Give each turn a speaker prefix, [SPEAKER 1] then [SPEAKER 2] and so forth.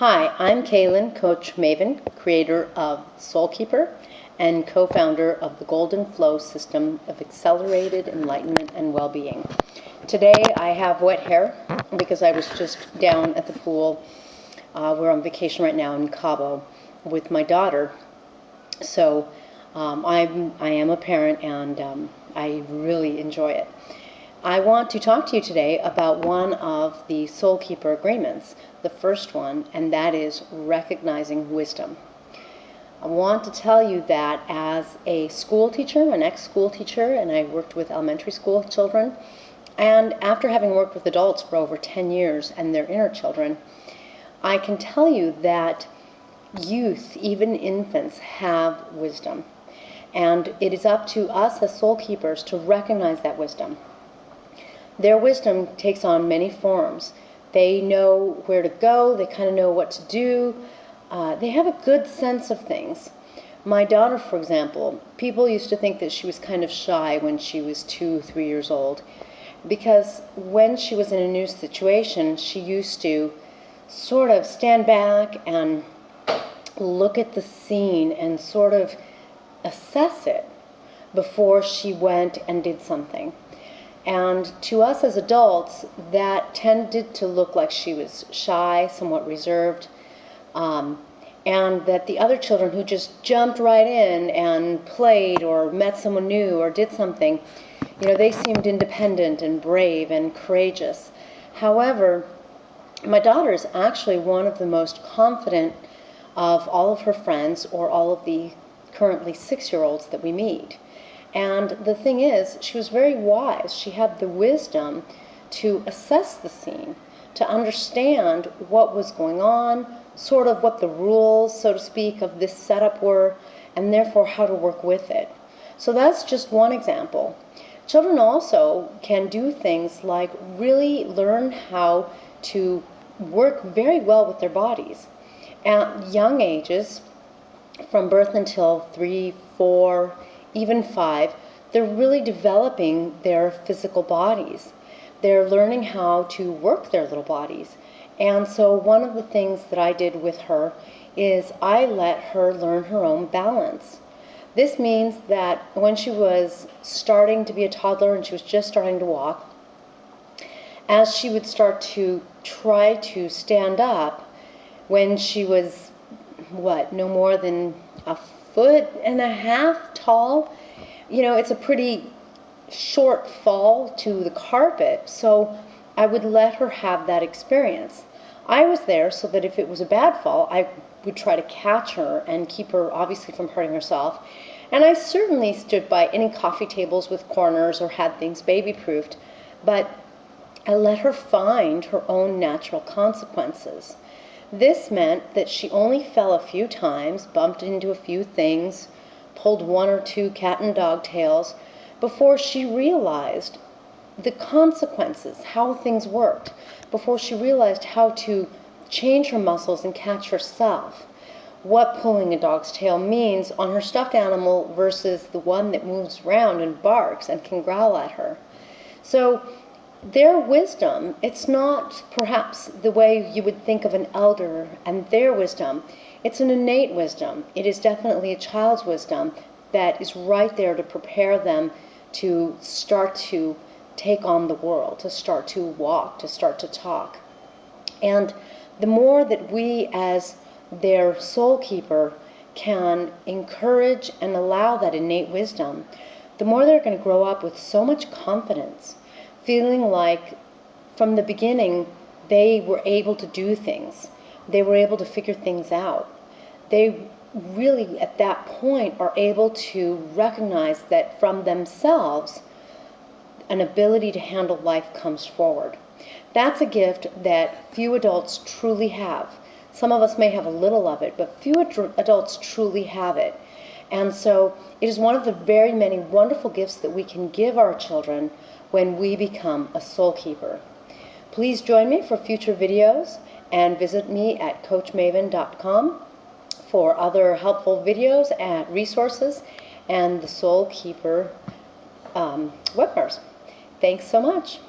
[SPEAKER 1] Hi, I'm Kaylin, Coach Maven, creator of Soul Keeper and co-founder of the Golden Flow system of accelerated enlightenment and well-being. Today I have wet hair because I was just down at the pool. We're on vacation right now in Cabo with my daughter. So I am a parent and I really enjoy it. I want to talk to you today about one of the Soul Keeper agreements, the first one, and that is recognizing wisdom. I want to tell you that as a school teacher, an ex-school teacher, and I worked with elementary school children, and after having worked with adults for over 10 years and their inner children, I can tell you that youth, even infants, have wisdom. And it is up to us as soul keepers to recognize that wisdom. Their wisdom takes on many forms. They know where to go, they kind of know what to do, they have a good sense of things. My daughter, for example, people used to think that she was kind of shy when she was 2, 3 years old, because when she was in a new situation, she used to sort of stand back and look at the scene and sort of assess it before she went and did something. And to us as adults, that tended to look like she was shy, somewhat reserved, and that the other children who just jumped right in and played or met someone new or did something, they seemed independent and brave and courageous. However, my daughter is actually one of the most confident of all of her friends or all of the currently 6-year-olds that we meet. And the thing is, she was very wise. She had the wisdom to assess the scene, to understand what was going on, sort of what the rules, so to speak, of this setup were, and therefore how to work with it. So that's just one example. Children also can do things like really learn how to work very well with their bodies. At young ages, from birth until 3, 4, even 5, they're really developing their physical bodies. They're learning how to work their little bodies. And so one of the things that I did with her is I let her learn her own balance. This means that when she was starting to be a toddler and she was just starting to walk, as she would start to try to stand up, when she was, no more than 1.5 feet tall, it's a pretty short fall to the carpet, so I would let her have that experience. I was there so that if it was a bad fall, I would try to catch her and keep her obviously from hurting herself. And I certainly stood by any coffee tables with corners or had things baby-proofed, but I let her find her own natural consequences. This meant that she only fell a few times, bumped into a few things, pulled 1 or 2 cat and dog tails before she realized the consequences, how things worked, before she realized how to change her muscles and catch herself, what pulling a dog's tail means on her stuffed animal versus the one that moves around and barks and can growl at her. So their wisdom, it's not perhaps the way you would think of an elder and their wisdom. It's an innate wisdom. It is definitely a child's wisdom that is right there to prepare them to start to take on the world, to start to walk, to start to talk. And the more that we as their soul keeper can encourage and allow that innate wisdom, the more they're going to grow up with so much confidence, feeling like from the beginning they were able to do things. They were able to figure things out. They really, at that point, are able to recognize that from themselves, an ability to handle life comes forward. That's a gift that few adults truly have. Some of us may have a little of it, but few adults truly have it. And so it is one of the very many wonderful gifts that we can give our children when we become a soul keeper. Please join me for future videos and visit me at coachmaven.com for other helpful videos and resources and the Soul Keeper webinars. Thanks so much.